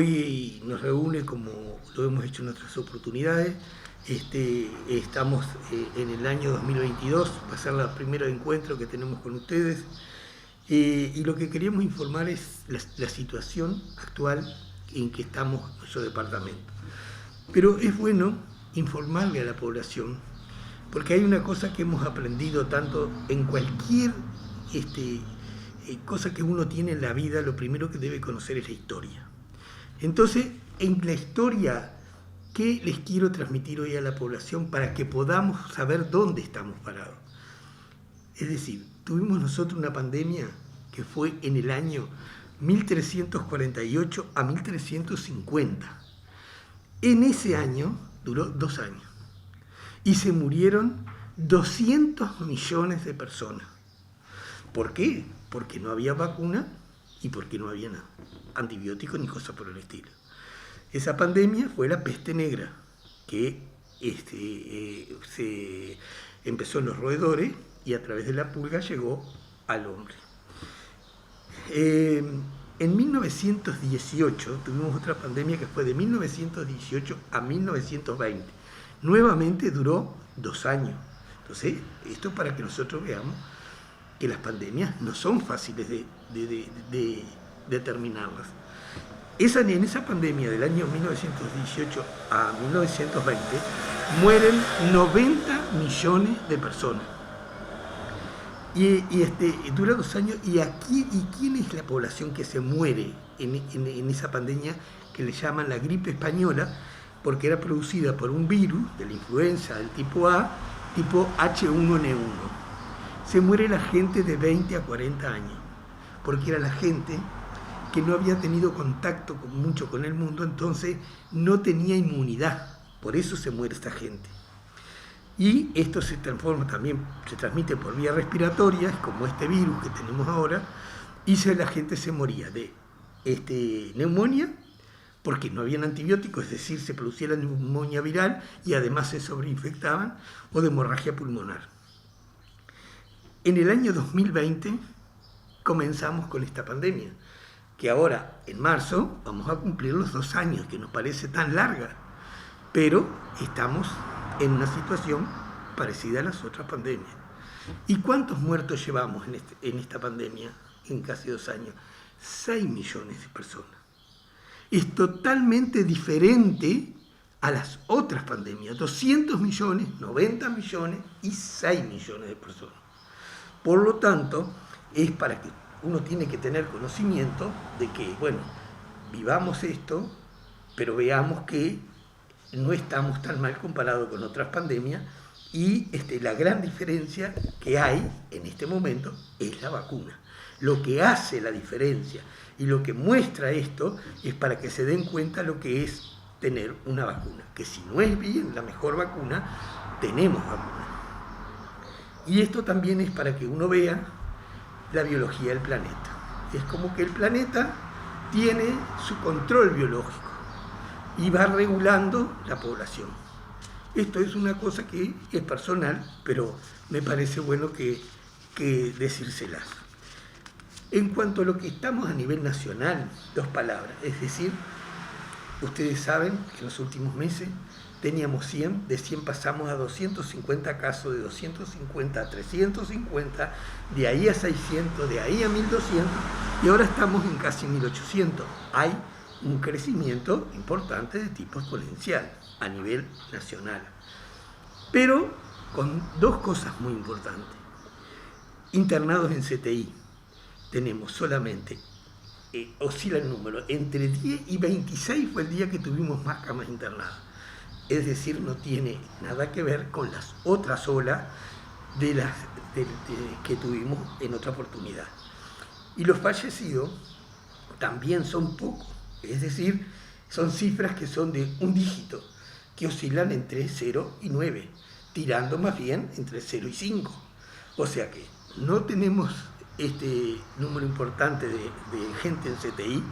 Hoy nos reúne como lo hemos hecho en otras oportunidades. Estamos en el año 2022, va a ser el primer encuentro que tenemos con ustedes. Y lo que queríamos informar es la situación actual en que estamos en nuestro departamento. Pero es bueno informarle a la población, porque hay una cosa que hemos aprendido tanto en cualquier cosa que uno tiene en la vida. Lo primero que debe conocer es la historia. Entonces, en la historia, ¿qué les quiero transmitir hoy a la población para que podamos saber dónde estamos parados? Es decir, tuvimos nosotros una pandemia que fue en el año 1348 a 1350. En ese año duró 2 años y se murieron 200 millones de personas. ¿Por qué? Porque no había vacuna y porque no había nada, antibióticos ni cosas por el estilo. Esa pandemia fue la peste negra, que se empezó en los roedores y a través de la pulga llegó al hombre. En 1918 tuvimos otra pandemia que fue de 1918 a 1920. Nuevamente duró 2 años. Entonces, esto para que nosotros veamos que las pandemias no son fáciles de determinarlas. En esa pandemia del año 1918 a 1920 mueren 90 millones de personas. Y dura 2 años. ¿Y quién es la población que se muere en esa pandemia que le llaman la gripe española? Porque era producida por un virus de la influenza del tipo A, tipo H1N1. Se muere la gente de 20 a 40 años, porque era la gente que no había tenido contacto mucho con el mundo, entonces no tenía inmunidad, por eso se muere esta gente. Y esto se transforma también, se transmite por vías respiratorias, como este virus que tenemos ahora, y la gente se moría de neumonía, porque no habían antibióticos, es decir, se producía la neumonía viral y además se sobreinfectaban, o de hemorragia pulmonar. En el año 2020 comenzamos con esta pandemia, que ahora en marzo vamos a cumplir los 2 años, que nos parece tan larga, pero estamos en una situación parecida a las otras pandemias. ¿Y cuántos muertos llevamos en esta pandemia en casi 2 años? 6 millones de personas. Es totalmente diferente a las otras pandemias, 200 millones, 90 millones y 6 millones de personas. Por lo tanto, es para que uno tiene que tener conocimiento de que, bueno, vivamos esto, pero veamos que no estamos tan mal comparado con otras pandemias y la gran diferencia que hay en este momento es la vacuna. Lo que hace la diferencia y lo que muestra esto es para que se den cuenta lo que es tener una vacuna, que si no es bien la mejor vacuna, tenemos vacuna. Y esto también es para que uno vea la biología del planeta. Es como que el planeta tiene su control biológico y va regulando la población. Esto es una cosa que es personal, pero me parece bueno que decírselas. En cuanto a lo que estamos a nivel nacional, 2 palabras. Es decir, ustedes saben que en los últimos meses teníamos 100, de 100 pasamos a 250 casos, de 250 a 350, de ahí a 600, de ahí a 1200 y ahora estamos en casi 1800. Hay un crecimiento importante de tipo exponencial a nivel nacional. Pero con 2 cosas muy importantes. Internados en CTI, tenemos solamente, oscila el número, entre 10 y 26 fue el día que tuvimos más camas internadas. Es decir, no tiene nada que ver con las otras olas que tuvimos en otra oportunidad. Y los fallecidos también son pocos, es decir, son cifras que son de un dígito, que oscilan entre 0 y 9, tirando más bien entre 0 y 5. O sea que no tenemos este número importante de gente en CTI.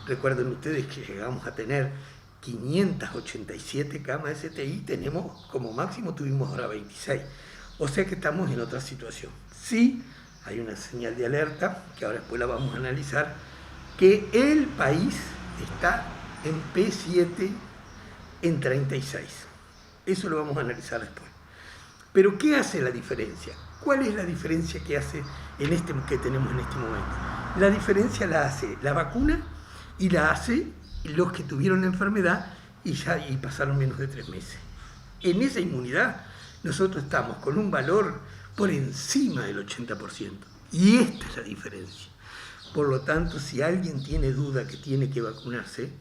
Recuerden ustedes que llegamos a tener 587 camas de CTI, tenemos como máximo, tuvimos ahora 26. O sea que estamos en otra situación. Sí, hay una señal de alerta, que ahora después la vamos a analizar, que el país está en P7 en 36. Eso lo vamos a analizar después. Pero ¿qué hace la diferencia? ¿Cuál es la diferencia que hace que tenemos en este momento? La diferencia la hace la vacuna y la hace los que tuvieron la enfermedad y pasaron menos de 3 meses. En esa inmunidad nosotros estamos con un valor por encima del 80%. Y esta es la diferencia. Por lo tanto, si alguien tiene duda que tiene que vacunarse,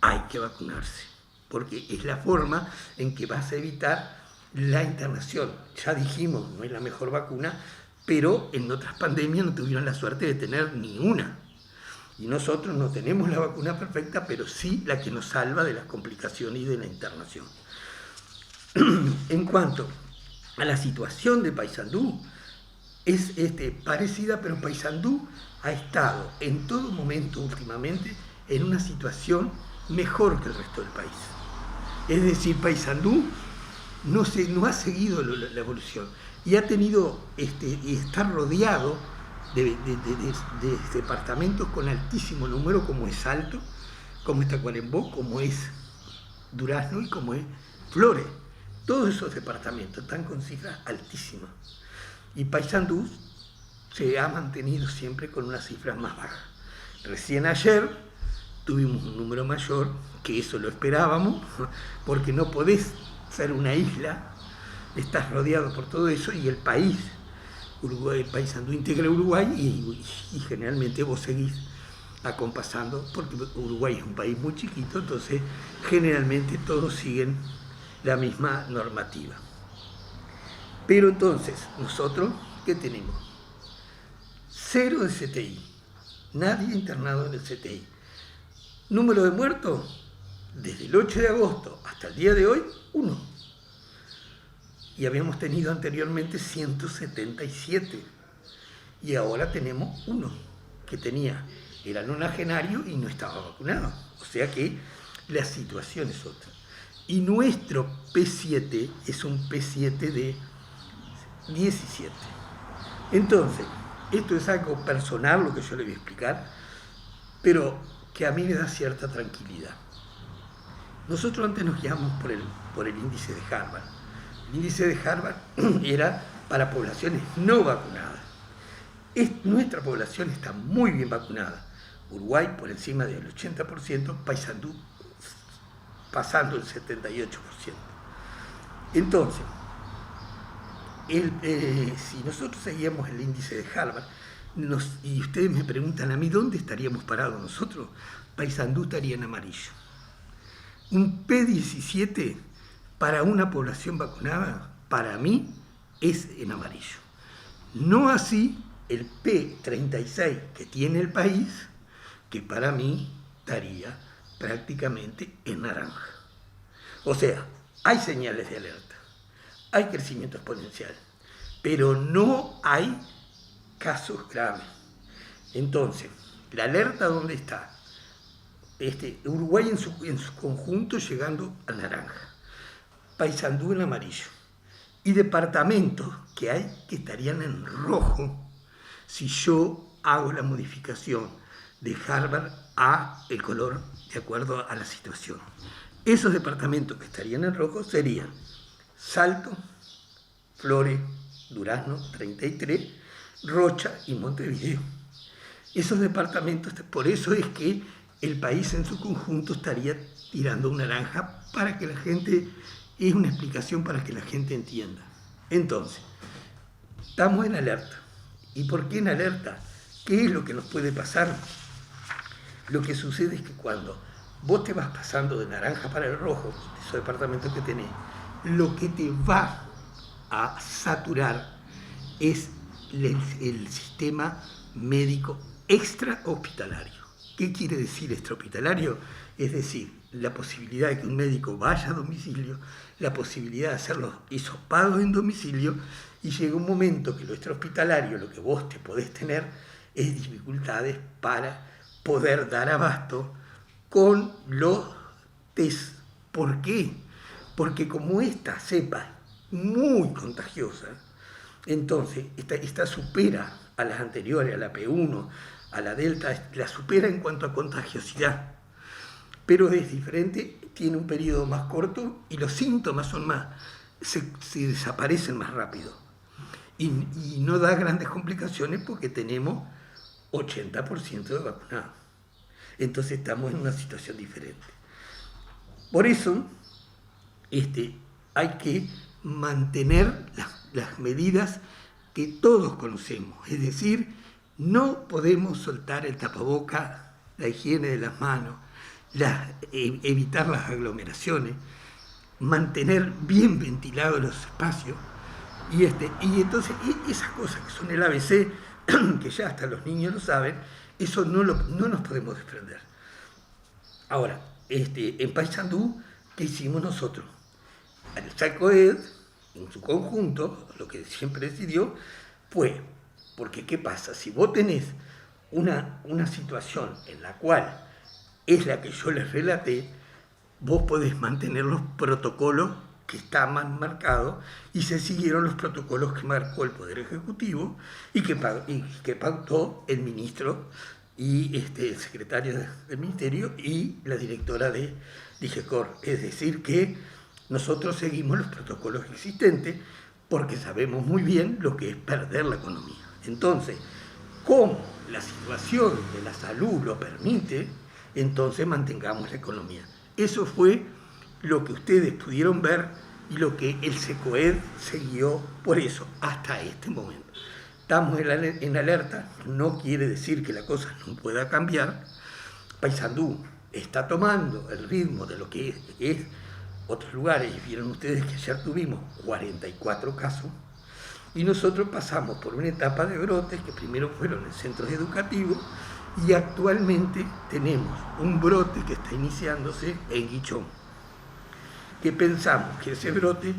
hay que vacunarse. Porque es la forma en que vas a evitar la internación. Ya dijimos, no es la mejor vacuna, pero en otras pandemias no tuvieron la suerte de tener ni una. Y nosotros no tenemos la vacuna perfecta, pero sí la que nos salva de las complicaciones y de la internación. En cuanto a la situación de Paysandú, es parecida, pero Paysandú ha estado en todo momento últimamente en una situación mejor que el resto del país. Es decir, Paysandú no ha seguido la evolución y ha tenido y está rodeado de departamentos con altísimo número, como es Salto, como es Tacuarembó, como es Durazno y como es Flores. Todos esos departamentos están con cifras altísimas. Y Paysandú se ha mantenido siempre con unas cifras más bajas. Recién ayer tuvimos un número mayor, que eso lo esperábamos, porque no podés ser una isla, estás rodeado por todo eso y el país, Paysandú integra Uruguay y generalmente vos seguís acompasando, porque Uruguay es un país muy chiquito, entonces generalmente todos siguen la misma normativa. Pero entonces, nosotros, ¿qué tenemos? 0 de CTI, nadie internado en el CTI. Número de muertos, desde el 8 de agosto hasta el día de hoy, 1. Y habíamos tenido anteriormente 177. Y ahora tenemos 1, que era nonagenario y no estaba vacunado. O sea que la situación es otra. Y nuestro P7 es un P7 de 17. Entonces, esto es algo personal, lo que yo le voy a explicar, pero que a mí me da cierta tranquilidad. Nosotros antes nos guiamos por el índice de Harvard. El índice de Harvard era para poblaciones no vacunadas. Nuestra población está muy bien vacunada. Uruguay por encima del 80%, Paysandú pasando el 78%. Entonces, si nosotros seguíamos el índice de Harvard, y ustedes me preguntan a mí dónde estaríamos parados nosotros, Paysandú estaría en amarillo. Un P17 para una población vacunada, para mí, es en amarillo. No así el P36 que tiene el país, que para mí estaría prácticamente en naranja. O sea, hay señales de alerta, hay crecimiento exponencial, pero no hay casos graves. Entonces, ¿la alerta dónde está? Uruguay en su conjunto llegando al naranja, Paysandú en amarillo, y departamentos que hay que estarían en rojo si yo hago la modificación de Harvard a el color de acuerdo a la situación. Esos departamentos que estarían en rojo serían Salto, Flores, Durazno, 33, Rocha y Montevideo. Esos departamentos, por eso es que el país en su conjunto estaría tirando un naranja para que la gente, es una explicación para que la gente entienda. Entonces, estamos en alerta. ¿Y por qué en alerta? ¿Qué es lo que nos puede pasar? Lo que sucede es que cuando vos te vas pasando de naranja para el rojo, esos departamentos que tenés, lo que te va a saturar es el sistema médico extrahospitalario. ¿Qué quiere decir extrahospitalario? Es decir, la posibilidad de que un médico vaya a domicilio, la posibilidad de hacer los hisopados en domicilio, y llega un momento que lo extrahospitalario, lo que vos te podés tener, es dificultades para poder dar abasto con los test. ¿Por qué? Porque como esta cepa es muy contagiosa, entonces esta supera a las anteriores, a la P1, a la Delta, la supera en cuanto a contagiosidad. pero es diferente, tiene un periodo más corto y los síntomas son más, se desaparecen más rápido. Y no da grandes complicaciones porque tenemos 80% de vacunados. Entonces estamos en una situación diferente. Por eso hay que mantener las medidas que todos conocemos. Es decir, no podemos soltar el tapaboca, la higiene de las manos, evitar las aglomeraciones, mantener bien ventilados los espacios. Y entonces esas cosas que son el ABC, que ya hasta los niños lo saben, eso no nos podemos desprender. Ahora, en Paysandú, ¿qué hicimos nosotros? El SACOED, en su conjunto, lo que siempre decidió fue, porque ¿qué pasa? Si vos tenés una situación en la cual es la que yo les relaté, vos podés mantener los protocolos que estaban marcados y se siguieron los protocolos que marcó el Poder Ejecutivo y que pautó el ministro y el secretario del Ministerio y la directora de DIGECOR. Es decir, que nosotros seguimos los protocolos existentes porque sabemos muy bien lo que es perder la economía. Entonces, como la situación de la salud lo permite, entonces mantengamos la economía. Eso fue lo que ustedes pudieron ver y lo que el SECOED siguió por eso hasta este momento. Estamos en alerta, no quiere decir que la cosa no pueda cambiar. Paysandú está tomando el ritmo de lo que es otros lugares. Vieron ustedes que ayer tuvimos 44 casos y nosotros pasamos por una etapa de brotes que primero fueron en centros educativos y actualmente tenemos un brote que está iniciándose en Guichón, que pensamos que ese brote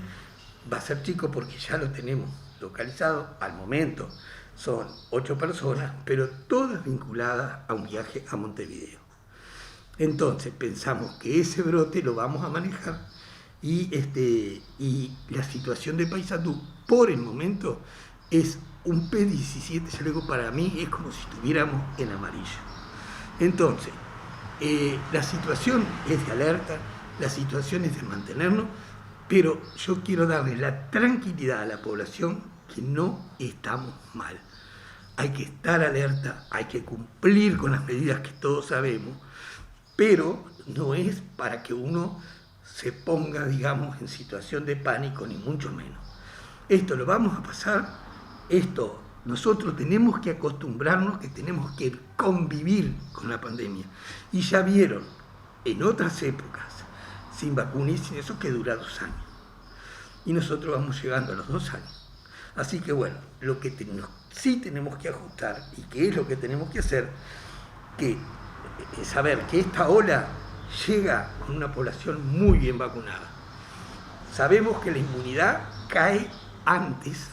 va a ser chico porque ya lo tenemos localizado. Al momento son 8 personas, pero todas vinculadas a un viaje a Montevideo. Entonces pensamos que ese brote lo vamos a manejar y la situación de Paysandú por el momento es un P17, ya luego para mí es como si estuviéramos en amarillo. Entonces, la situación es de alerta, la situación es de mantenernos, pero yo quiero darle la tranquilidad a la población que no estamos mal. Hay que estar alerta, hay que cumplir con las medidas que todos sabemos, pero no es para que uno se ponga, digamos, en situación de pánico, ni mucho menos. Esto lo vamos a pasar, nosotros tenemos que acostumbrarnos, que tenemos que convivir con la pandemia. Y ya vieron, en otras épocas, sin vacuna y sin eso, que dura 2 años. Y nosotros vamos llegando a los 2 años. Así que bueno, lo que sí tenemos que ajustar, y que es lo que tenemos que hacer, que es saber que esta ola llega con una población muy bien vacunada. Sabemos que la inmunidad cae antes,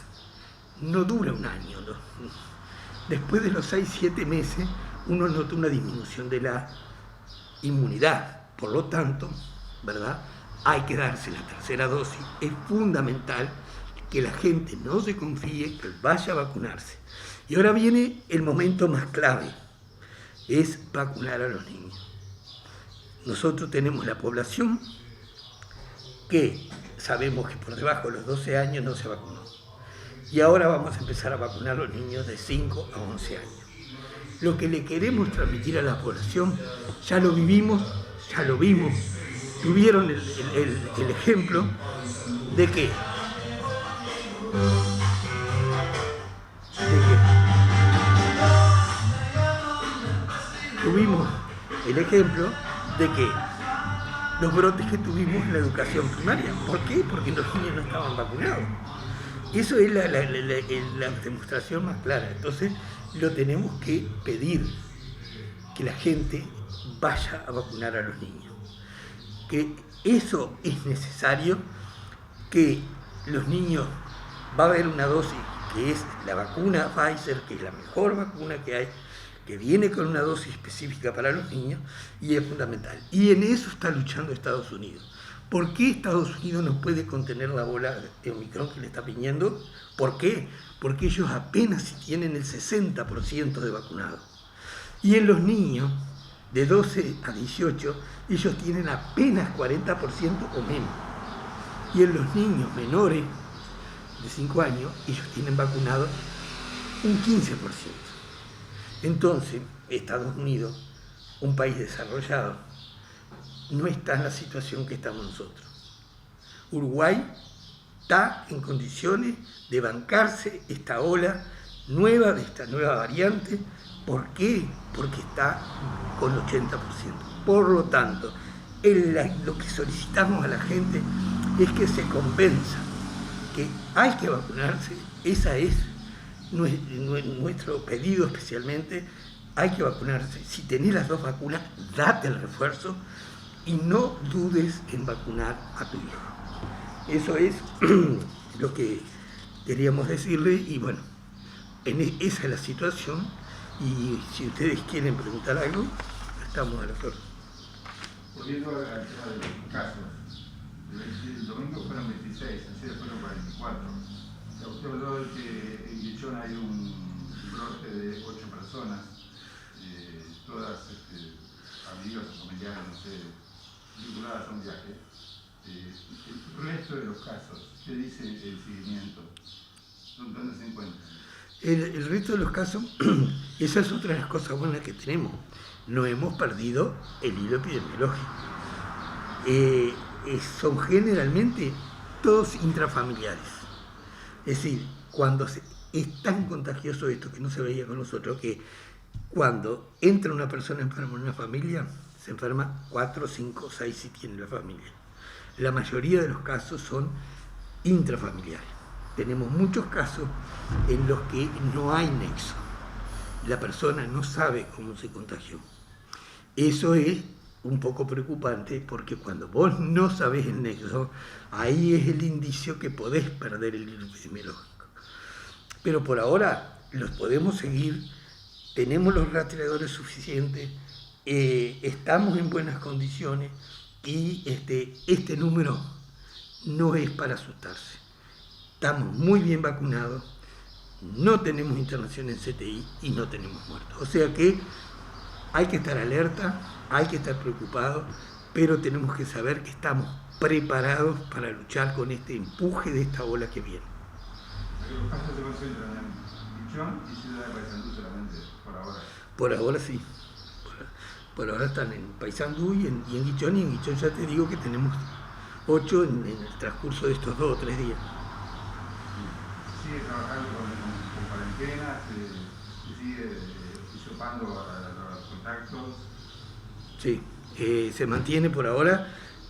no dura un año, ¿no? Después de los 6-7 meses uno nota una disminución de la inmunidad. Por lo tanto, ¿verdad?, hay que darse la tercera dosis. Es fundamental que la gente no se confíe, que vaya a vacunarse. Y ahora viene el momento más clave, es vacunar a los niños. Nosotros tenemos la población que sabemos que por debajo de los 12 años no se vacunó. Y ahora vamos a empezar a vacunar a los niños de 5 a 11 años. Lo que le queremos transmitir a la población, ya lo vivimos, ya lo vimos. Tuvieron el ejemplo de que tuvimos el ejemplo de que los brotes que tuvimos en la educación primaria. ¿Por qué? Porque los niños no estaban vacunados. Eso es la demostración más clara. Entonces lo tenemos que pedir, que la gente vaya a vacunar a los niños. Que eso es necesario, que los niños, va a haber una dosis que es la vacuna Pfizer, que es la mejor vacuna que hay, que viene con una dosis específica para los niños y es fundamental. Y en eso está luchando Estados Unidos. ¿Por qué Estados Unidos no puede contener la bola de Omicron que le está viniendo? ¿Por qué? Porque ellos apenas si tienen el 60% de vacunados. Y en los niños de 12 a 18, ellos tienen apenas 40% o menos. Y en los niños menores de 5 años, ellos tienen vacunado un 15%. Entonces, Estados Unidos, un país desarrollado, no está en la situación que estamos nosotros. Uruguay está en condiciones de bancarse esta ola nueva, de esta nueva variante. ¿Por qué? Porque está con 80%. Por lo tanto, lo que solicitamos a la gente es que se convenza que hay que vacunarse. Esa es nuestro pedido especialmente. Hay que vacunarse. Si tenés las 2 vacunas, date el refuerzo y no dudes en vacunar a tu hijo. Eso es lo que queríamos decirle y bueno, esa es la situación y si ustedes quieren preguntar algo, estamos a la orden. Volviendo al tema de los casos, el domingo fueron 26, ayer fueron 44. O sea, usted habló de que en Guichón hay un brote de 8 personas, todas amigas o familiares, no sé, vinculadas a un viaje. El resto de los casos, ¿qué dice el seguimiento? ¿Dónde se encuentran? El resto de los casos, esa es otra de las cosas buenas que tenemos. No hemos perdido el hilo epidemiológico. Son generalmente todos intrafamiliares. Es decir, cuando es tan contagioso esto que no se veía con nosotros, que cuando entra una persona enferma en una familia, se enferma 4, 5, 6 si tiene la familia. La mayoría de los casos son intrafamiliares. Tenemos muchos casos en los que no hay nexo. La persona no sabe cómo se contagió. Eso es un poco preocupante porque cuando vos no sabés el nexo, ahí es el indicio que podés perder el hilo epidemiológico. Pero por ahora los podemos seguir, tenemos los rastreadores suficientes, estamos en buenas condiciones y este número no es para asustarse. Estamos muy bien vacunados, no tenemos internación en CTI y no tenemos muertos. O sea que hay que estar alerta, hay que estar preocupados, pero tenemos que saber que estamos preparados para luchar con este empuje de esta ola que viene. Los casos se concentran en Guichón y Ciudad de Paysandú solamente, por ahora. Por ahora sí. Por ahora están en Paysandú y en Guichón, y en Guichón ya te digo que tenemos 8 en el transcurso de estos 2 o 3 días. ¿Sigue trabajando con cuarentena? ¿Se sigue hisopando a los contactos? Sí, se mantiene por ahora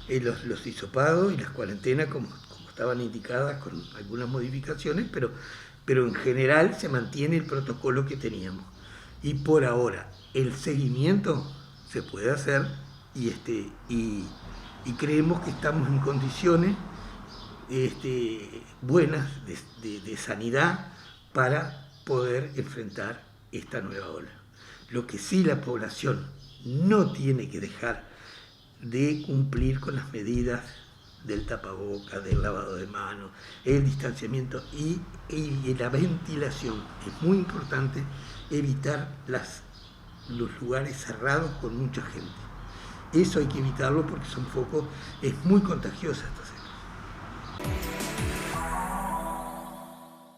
los hisopados y las cuarentenas como estaban indicadas con algunas modificaciones, pero en general se mantiene el protocolo que teníamos. Y por ahora el seguimiento se puede hacer y creemos que estamos en condiciones buenas de sanidad para poder enfrentar esta nueva ola. Lo que sí la población no tiene que dejar de cumplir con las medidas del tapaboca, del lavado de manos, el distanciamiento y la ventilación. Es muy importante evitar los lugares cerrados con mucha gente. Eso hay que evitarlo porque son focos, es muy contagiosa esta